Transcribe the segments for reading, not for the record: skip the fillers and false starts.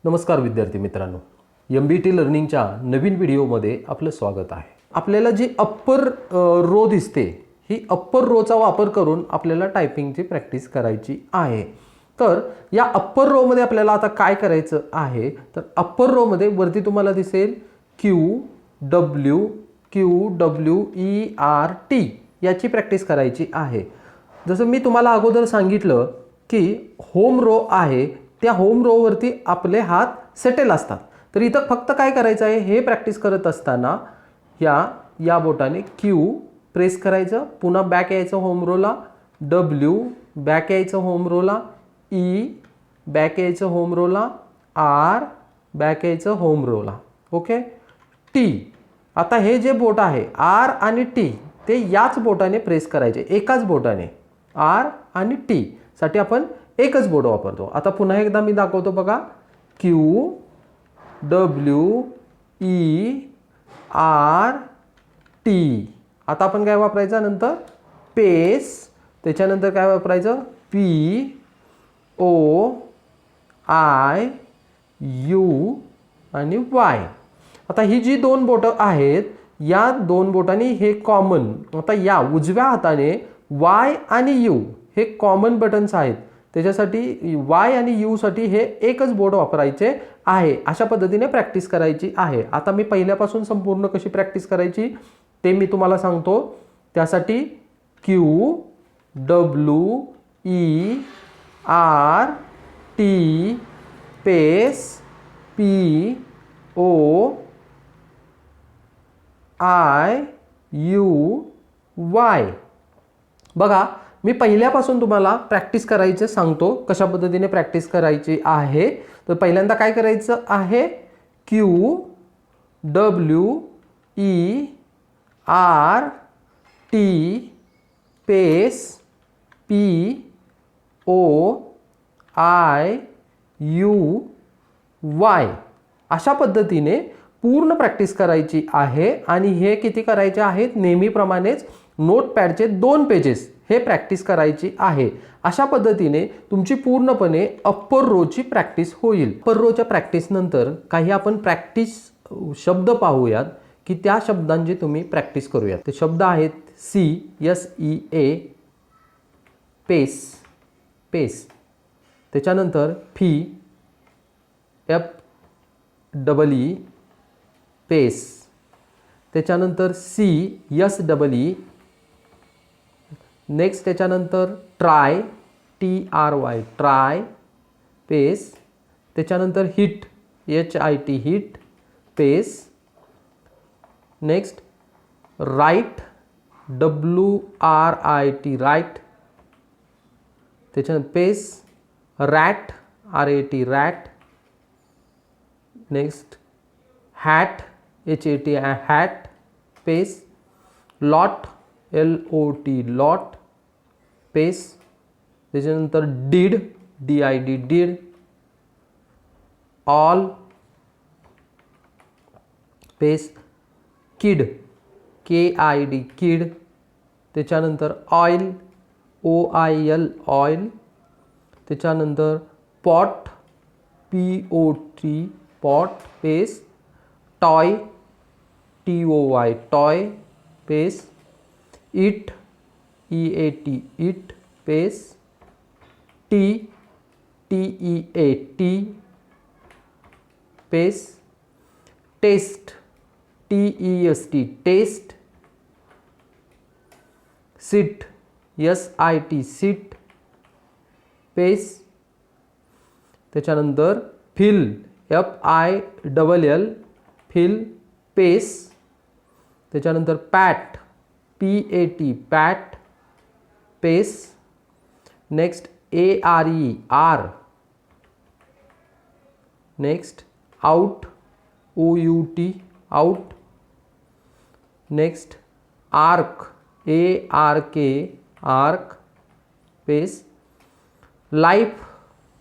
नमस्कार विद्यार्थी मित्रांनो, MBT लर्निंगच्या नवीन व्हिडिओमध्ये आपलं स्वागत आहे. आपल्याला जी अप्पर रो दिसते, ही अप्पर रोचा वापर करून आपल्याला टायपिंगची प्रॅक्टिस करायची आहे. तर या अप्पर रोमध्ये आपल्याला आता काय करायचं आहे, तर अप्पर रोमध्ये वरती तुम्हाला दिसेल QWERT याची प्रॅक्टिस करायची आहे. जसं मी तुम्हाला अगोदर सांगितलं की होम रो आहे, त्या होम रोवरती आपले हात सेटल असतात. तर इथं फक्त काय करायचं आहे, हे प्रॅक्टिस करत असताना या बोटाने Q प्रेस करायचं, पुन्हा बॅक यायचं होम रोला, W बॅक यायचं होम रोला, E बॅक यायचं होम रोला, R बॅक यायचं होम रोला. ओके. T आता हे जे बोट आहे R आणि T ते याच बोटाने प्रेस करायचे, एकाच बोटाने. R आणि T साठी आपण एकच बोट वापरतो. आता पुन्हा एकदा मी दाखवतो बघा. QWERT. आता आपण काय वापरायचं नंतर पेस, त्याच्यानंतर काय वापरायचं POIU आणि Y. आता ही जी दोन बोटं आहेत, या दोन बोटांनी हे कॉमन, आता या उजव्या हाताने Y आणि U हे कॉमन बटन्स आहेत, त्याच्यासाठी Y आणि U साठी हे एकच बोट वापरायचे आहे. अशा पद्धतीने प्रॅक्टिस करायची आहे. आता मी पहिल्यापासून संपूर्ण कशी प्रॅक्टिस करायची ते मी तुम्हाला सांगतो. त्यासाठी QWERT पेस POIUY. बघा, मी पहिल्यापासून तुम्हाला प्रॅक्टिस करायचं सांगतो, कशा पद्धतीने प्रॅक्टिस करायची आहे. तर पहिल्यांदा काय करायचं आहे, QWERT पेस POIUY अशा पद्धतीने पूर्ण प्रॅक्टिस करायची आहे. आणि हे किती करायचे आहेत, नेहमीप्रमाणेच नोटपॅडचे 2 पेजेस हे प्रॅक्टिस करायची आहे. अशा पद्धतीने तुमची पूर्णपणे अप्पर रोची प्रॅक्टिस होईल. अप्पर रोच्या प्रॅक्टिस नंतर काही आपण प्रॅक्टिस शब्द पाहूयात की त्या शब्दांची तुम्ही प्रॅक्टिस करूयात. ते शब्द आहेत CSEA पेस, पेस. त्याच्यानंतर FEE पेस. त्याच्यानंतर CSEE. नेक्स्ट त्याच्यानंतर ट्राय, TRY ट्राय पेस. त्याच्यानंतर hit, HIT hit pace. Next write, WRIT write. त्याच्यानंतर pace. Rat, RAT rat. Next hat, HAT hat pace. Lot, LOT lot pace. त्याच्यानंतर did, DID did. All pace. Kid, KID kid. त्याच्यानंतर oil, OIL oil. त्याच्यानंतर pot, POT pot pace. Toy, TOY toy pace. Eat, EAT eat pace. Teat, TEAT pace. Test, TEST test. Sit, SIT sit pace. त्याच्यानंतर fill, FILL fill pace. त्याच्यानंतर pat, PAT pat pace. Next ARE are. Next out, OUT out. Next ark, ARK ark pace. Life,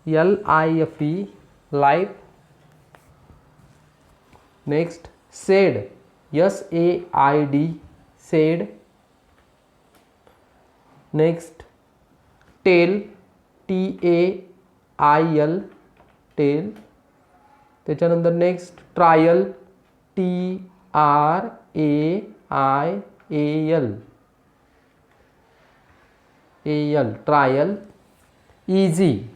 LIFE life. Next said, SAID said. Next tail, TAIL tail. त्याच्यानंतर next trial, TRAIAL trial. Easy,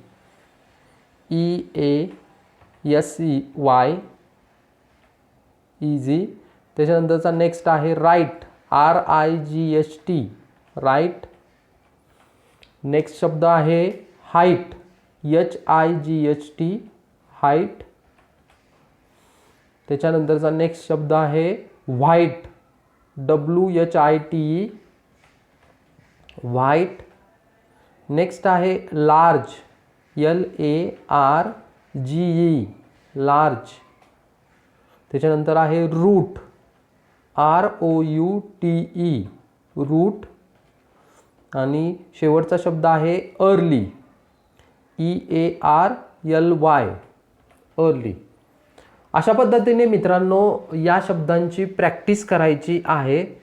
EASY easy. त्याच्यानंतरचा next आहे right, RIGHT right. Next शब्द आहे height, HIGHT height. त्याच्यानंतरचा next शब्द आहे white, WHITE white. Next आहे large, LARGE large. त्याच्यानंतर आहे रूट, ROUTE रूट. आणि शेवटचा शब्द आहे अर्ली, EARLY अर्ली. अशा पद्धतीने मित्रांनो या शब्दांची प्रॅक्टिस करायची आहे.